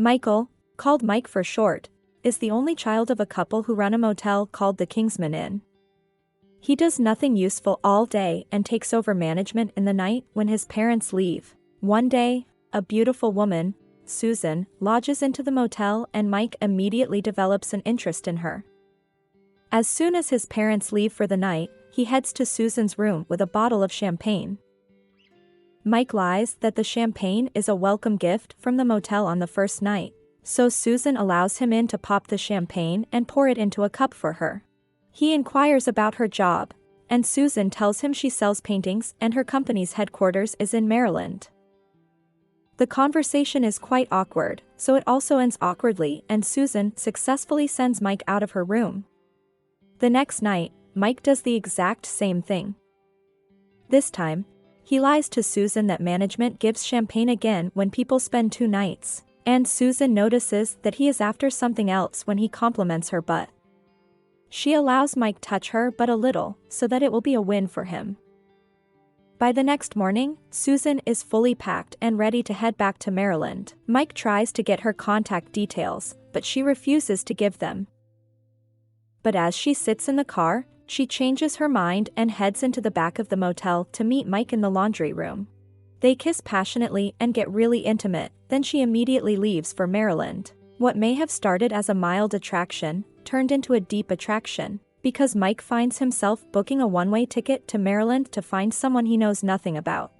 Michael, called Mike for short, is the only child of a couple who run a motel called the Kingsman Inn. He does nothing useful all day and takes over management in the night when his parents leave. One day, a beautiful woman, Susan, lodges into the motel and Mike immediately develops an interest in her. As soon as his parents leave for the night, he heads to Susan's room with a bottle of champagne. Mike lies that the champagne is a welcome gift from the motel on the first night, so Susan allows him in to pop the champagne and pour it into a cup for her. He inquires about her job, and Susan tells him she sells paintings and her company's headquarters is in Maryland. The conversation is quite awkward, so it also ends awkwardly and Susan successfully sends Mike out of her room. The next night, Mike does the exact same thing. This time, he lies to Susan that management gives champagne again when people spend 2 nights, and Susan notices that he is after something else when he compliments her butt. She allows Mike touch her but a little, so that it will be a win for him. By the next morning, Susan is fully packed and ready to head back to Maryland. Mike tries to get her contact details, but she refuses to give them. But as she sits in the car, she changes her mind and heads into the back of the motel to meet Mike in the laundry room. They kiss passionately and get really intimate, then she immediately leaves for Maryland. What may have started as a mild attraction turned into a deep attraction, because Mike finds himself booking a one-way ticket to Maryland to find someone he knows nothing about.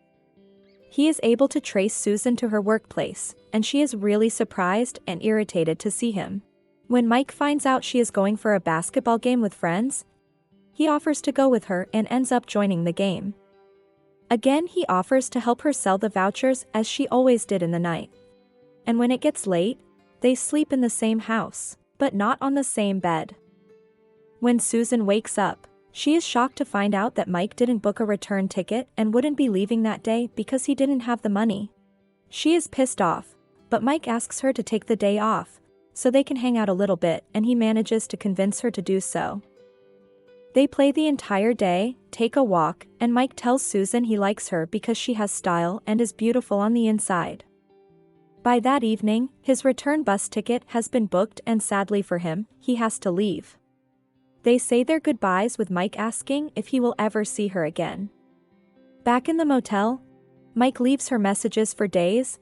He is able to trace Susan to her workplace, and she is really surprised and irritated to see him. When Mike finds out she is going for a basketball game with friends, he offers to go with her and ends up joining the game. Again, he offers to help her sell the vouchers as she always did in the night. And when it gets late, they sleep in the same house, but not on the same bed. When Susan wakes up, she is shocked to find out that Mike didn't book a return ticket and wouldn't be leaving that day because he didn't have the money. She is pissed off, but Mike asks her to take the day off, so they can hang out a little bit, and he manages to convince her to do so. They play the entire day, take a walk, and Mike tells Susan he likes her because she has style and is beautiful on the inside. By that evening, his return bus ticket has been booked and sadly for him, he has to leave. They say their goodbyes with Mike asking if he will ever see her again. Back in the motel, Mike leaves her messages for days,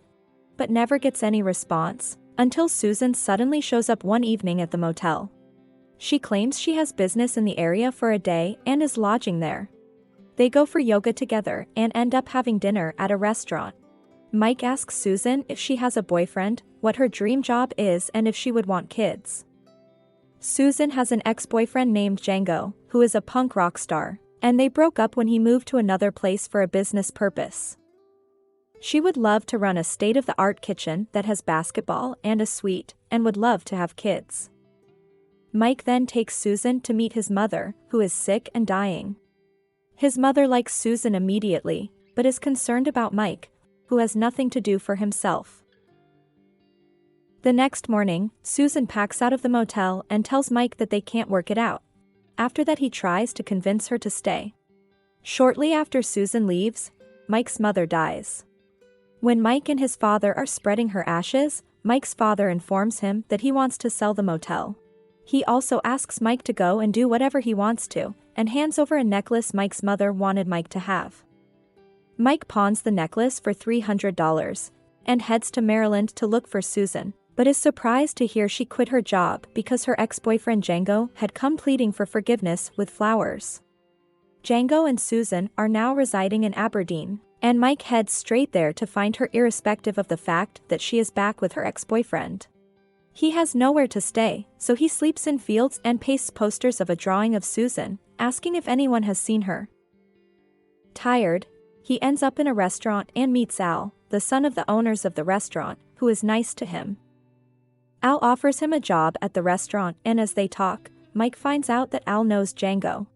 but never gets any response, until Susan suddenly shows up one evening at the motel. She claims she has business in the area for a day and is lodging there. They go for yoga together and end up having dinner at a restaurant. Mike asks Susan if she has a boyfriend, what her dream job is, and if she would want kids. Susan has an ex-boyfriend named Django, who is a punk rock star, and they broke up when he moved to another place for a business purpose. She would love to run a state-of-the-art kitchen that has basketball and a suite, and would love to have kids. Mike then takes Susan to meet his mother, who is sick and dying. His mother likes Susan immediately, but is concerned about Mike, who has nothing to do for himself. The next morning, Susan packs out of the motel and tells Mike that they can't work it out. After that, he tries to convince her to stay. Shortly after Susan leaves, Mike's mother dies. When Mike and his father are spreading her ashes, Mike's father informs him that he wants to sell the motel. He also asks Mike to go and do whatever he wants to, and hands over a necklace Mike's mother wanted Mike to have. Mike pawns the necklace for $300, and heads to Maryland to look for Susan, but is surprised to hear she quit her job because her ex-boyfriend Django had come pleading for forgiveness with flowers. Django and Susan are now residing in Aberdeen, and Mike heads straight there to find her irrespective of the fact that she is back with her ex-boyfriend. He has nowhere to stay, so he sleeps in fields and pastes posters of a drawing of Susan, asking if anyone has seen her. Tired, he ends up in a restaurant and meets Al, the son of the owners of the restaurant, who is nice to him. Al offers him a job at the restaurant, and as they talk, Mike finds out that Al knows Django.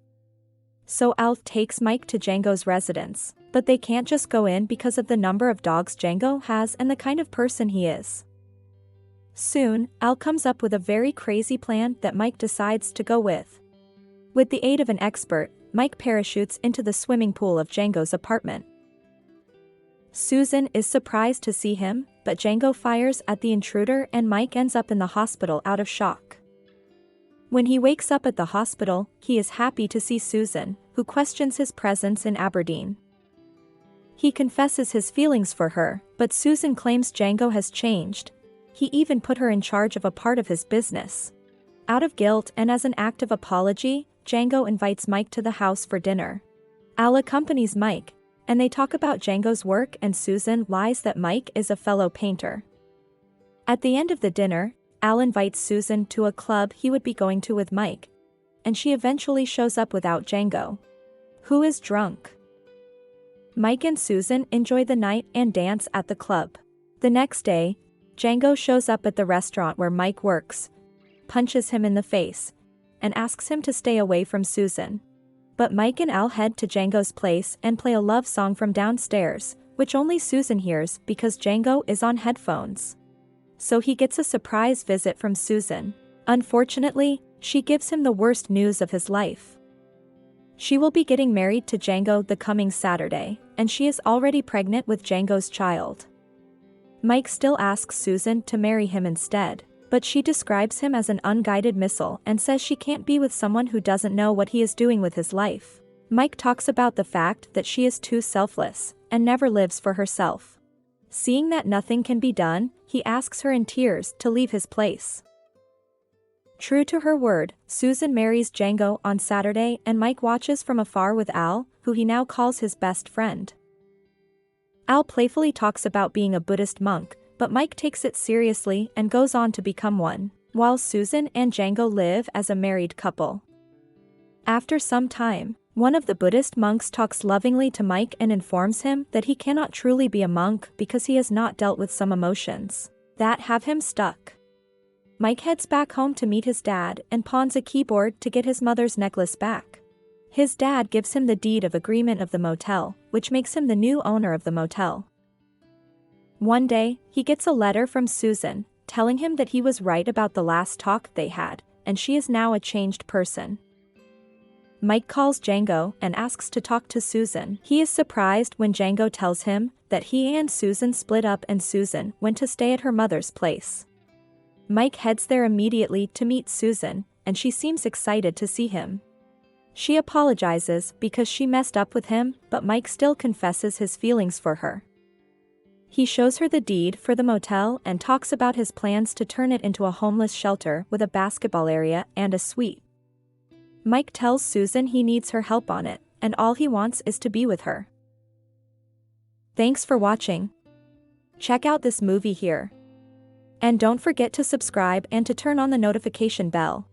So Al takes Mike to Django's residence, but they can't just go in because of the number of dogs Django has and the kind of person he is. Soon, Al comes up with a very crazy plan that Mike decides to go with. With the aid of an expert, Mike parachutes into the swimming pool of Django's apartment. Susan is surprised to see him, but Django fires at the intruder and Mike ends up in the hospital out of shock. When he wakes up at the hospital, he is happy to see Susan, who questions his presence in Aberdeen. He confesses his feelings for her, but Susan claims Django has changed. He even put her in charge of a part of his business. Out of guilt and as an act of apology, Django invites Mike to the house for dinner. Al accompanies Mike, and they talk about Django's work and Susan lies that Mike is a fellow painter. At the end of the dinner, Al invites Susan to a club he would be going to with Mike, and she eventually shows up without Django, who is drunk. Mike and Susan enjoy the night and dance at the club. The next day, Django shows up at the restaurant where Mike works, punches him in the face, and asks him to stay away from Susan. But Mike and Al head to Django's place and play a love song from downstairs, which only Susan hears because Django is on headphones. So he gets a surprise visit from Susan. Unfortunately, she gives him the worst news of his life. She will be getting married to Django the coming Saturday, and she is already pregnant with Django's child. Mike still asks Susan to marry him instead, but she describes him as an unguided missile and says she can't be with someone who doesn't know what he is doing with his life. Mike talks about the fact that she is too selfless and never lives for herself. Seeing that nothing can be done, he asks her in tears to leave his place. True to her word, Susan marries Django on Saturday and Mike watches from afar with Al, who he now calls his best friend. Al playfully talks about being a Buddhist monk, but Mike takes it seriously and goes on to become one, while Susan and Django live as a married couple. After some time, one of the Buddhist monks talks lovingly to Mike and informs him that he cannot truly be a monk because he has not dealt with some emotions that have him stuck. Mike heads back home to meet his dad and pawns a keyboard to get his mother's necklace back. His dad gives him the deed of agreement of the motel, which makes him the new owner of the motel. One day, he gets a letter from Susan, telling him that he was right about the last talk they had, and she is now a changed person. Mike calls Django and asks to talk to Susan. He is surprised when Django tells him that he and Susan split up and Susan went to stay at her mother's place. Mike heads there immediately to meet Susan, and she seems excited to see him. She apologizes because she messed up with him, but Mike still confesses his feelings for her. He shows her the deed for the motel and talks about his plans to turn it into a homeless shelter with a basketball area and a suite. Mike tells Susan he needs her help on it, and all he wants is to be with her. Thanks for watching. Check out this movie here. And don't forget to subscribe and to turn on the notification bell.